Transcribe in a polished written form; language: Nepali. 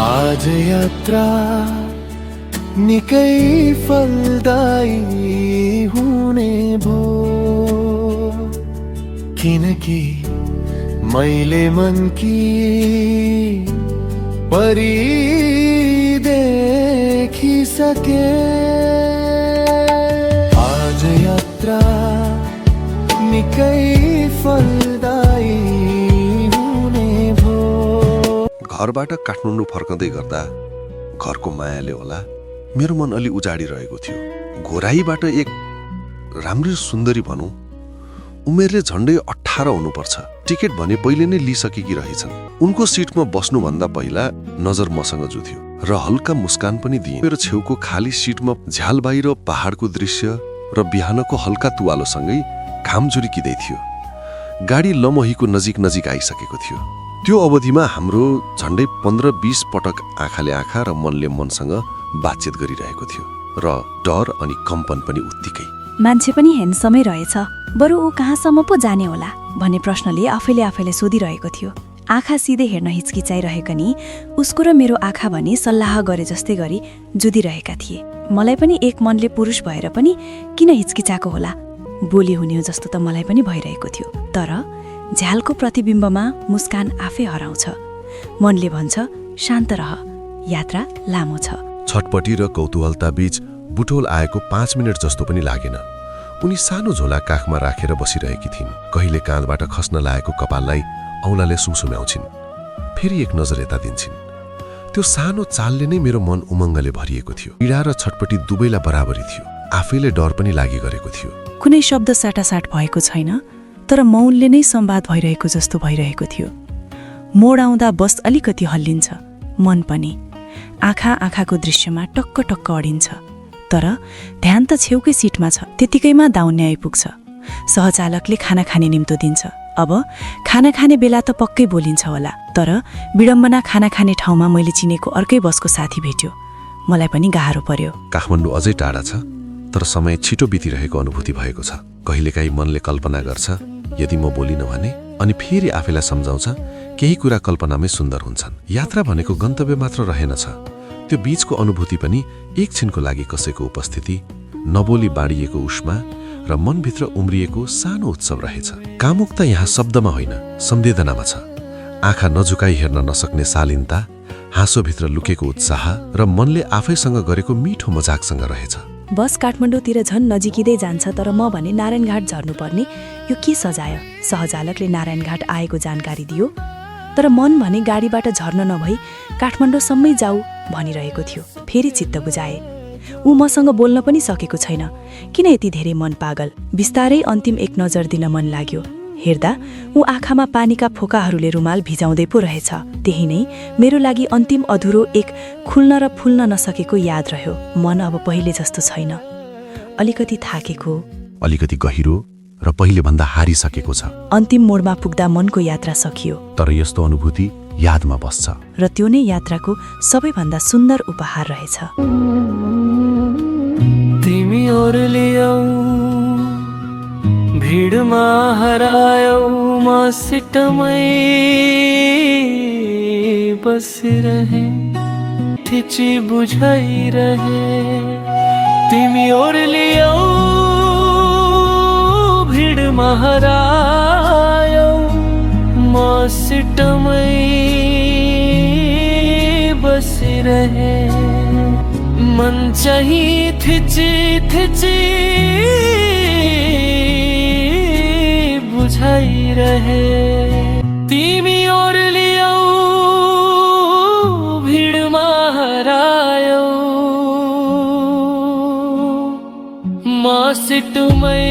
आज यात्रा निकै फलदायी हुने भो, किनकि मैले मनकी परी देखिसके। आज यात्रा निकै फलदायी हुने भो। घरबाट काठमाडौँ फर्कँदै गर्दा घरको मायाले होला मेरो मन अलि उजाडिरहेको थियो। घोराईबाट एक राम्री सुन्दरी भनौँ, उमेरले झन्डै 18 हुनुपर्छ। टिकट भने पहिले नै लिइसकेकी रहेछन्। उनको सिटमा बस्नुभन्दा पहिला नजर मसँग जुथ्यो र हल्का मुस्कान पनि दिए। मेरो छेउको खाली सिटमा झ्याल बाहिर पहाडको दृश्य र बिहानको हल्का तुवालोसँगै घाम झुरिकिँदै थियो। गाडी लमहीको नजिक नजिक आइसकेको थियो। त्यो अवधिमा हाम्रो झन्डै 15-20 पटक आँखाले आँखा र मनले मनसँग बातचित गरिरहेको थियो र डर अनि कम्पन पनि उत्तिकै। मान्छे पनि ह्यान्डसमै रहेछ, बरु ऊ कहाँसम्म पो जाने होला भन्ने प्रश्नले आफैले सोधिरहेको थियो। आँखा सिधै हेर्न हिचकिचाइरहेका नि उसको र मेरो आँखा भने सल्लाह गरे जस्तै गरी जुधिरहेका थिए। मलाई पनि एक मनले पुरुष भएर पनि किन हिचकिचाएको होला, बोली हुने हो जस्तो त मलाई पनि भइरहेको थियो। तर झ्यालको प्रतिबिम्बमा मुस्कान आफै हराउँछ। मनले भन्छ शान्त रह, यात्रा लामो छ। छटपटी र कौतूहलता बीच बुटोल आएको 5 मिनट जस्तो पनि लागेन। उनी सानो झोला काखमा राखेर बसिरहेकी थिइन्। कहिले काँधबाट खस्न लागेको कपाललाई औँलाले सुमसुम्याउँछिन्, फेरि एक नजर यता दिन्छिन्। त्यो सानो चालले नै मेरो मन उमङ्गले भरिएको थियो। पीडा र छटपटी दुवैलाई बराबरी थियो। आफैले डर पनि लागि गरेको थियो। कुनै शब्द साटासाट भएको छैन, तर मौनले नै संवाद भइरहेको जस्तो भइरहेको थियो। मोड आउँदा बस अलिकति हल्लिन्छ, मन पनि आँखा आँखाको दृश्यमा टक्क टक्क अडिन्छ। तर ध्यान त छेउकै सिटमा छ। त्यतिकैमा दाउन्ने आइपुग्छ। सहचालकले खाना खाने निम्तो दिन्छ। अब खाना खाने बेला त पक्कै बोलिन्छ होला, तर विडम्बना खाना खाने ठाउँमा मैले चिनेको अर्कै बसको साथी भेट्यो। मलाई पनि गाह्रो पर्यो। काठमाडौँ अझै टाढा छ, तर समय छिटो बितिरहेको अनुभूति भएको छ। कहिलेकाहीँ मनले कल्पना गर्छ यदि म बोलिनँ भने, अनि फेरि आफैलाई सम्झाउँछ केही कुरा कल्पनामै सुन्दर हुन्छन्। यात्रा भनेको गन्तव्य मात्र रहेनछ, त्यो बीचको अनुभूति पनि एकछिनको लागि कसैको उपस्थिति, नबोली बाँडिएको उष्मा र मनभित्र उम्रिएको सानो उत्सव रहेछ। कामुकता यहाँ शब्दमा होइन, संवेदनामा छ। आँखा नझुकाई हेर्न नसक्ने शालीनता, हाँसोभित्र लुकेको उत्साह र मनले आफैसँग गरेको मिठो मजाकसँग रहेछ। बस काठमाडौँतिर झन् नजिकिँदै जान्छ, तर म भने नारायणघाट झर्नुपर्ने। यो के सजायो? सहचालकले नारायणघाट आएको जानकारी दियो, तर मन भने गाडीबाट झर्न नभई काठमाडौँसम्मै जाऊ भनिरहेको थियो। फेरि चित्त बुझाए। ऊ मसँग बोल्न पनि सकेको छैन। किन यति धेरै मन पागल? बिस्तारै अन्तिम एक नजर दिन मन लाग्यो। हेर्दा ऊ आँखामा पानीका फोकाहरूले रुमाल भिजाउँदै पो रहेछ। त्यही नै मेरो लागि अन्तिम अधुरो एक खुल्न र फुल्न नसकेको याद रह्यो। मन अब पहिले जस्तो छैन। अलिकति थाकेको, अलिकति गहिरो र पहिले भन्दा हारिसकेको छ। अन्तिम मोडमा पुग्दा मनको यात्रा सकियो। तर यस्तो अनुभूति यादमा बस्छ, र त्यो नै यात्राको सबैभन्दा सुन्दर उपहार रहेछ। तिमी ओर्लियौ भिडमा हरायौ, म सिटमै बसिरहे, थिची बुझाइरहे। तिमी ओर्लियौ भिडमा हरायौ, म सिटमै बसिरहे। मन चाहिँ थिची थिची बुझाइरहे। तिमी ओर्लियौ भिडमा हरायौ, म सिटमै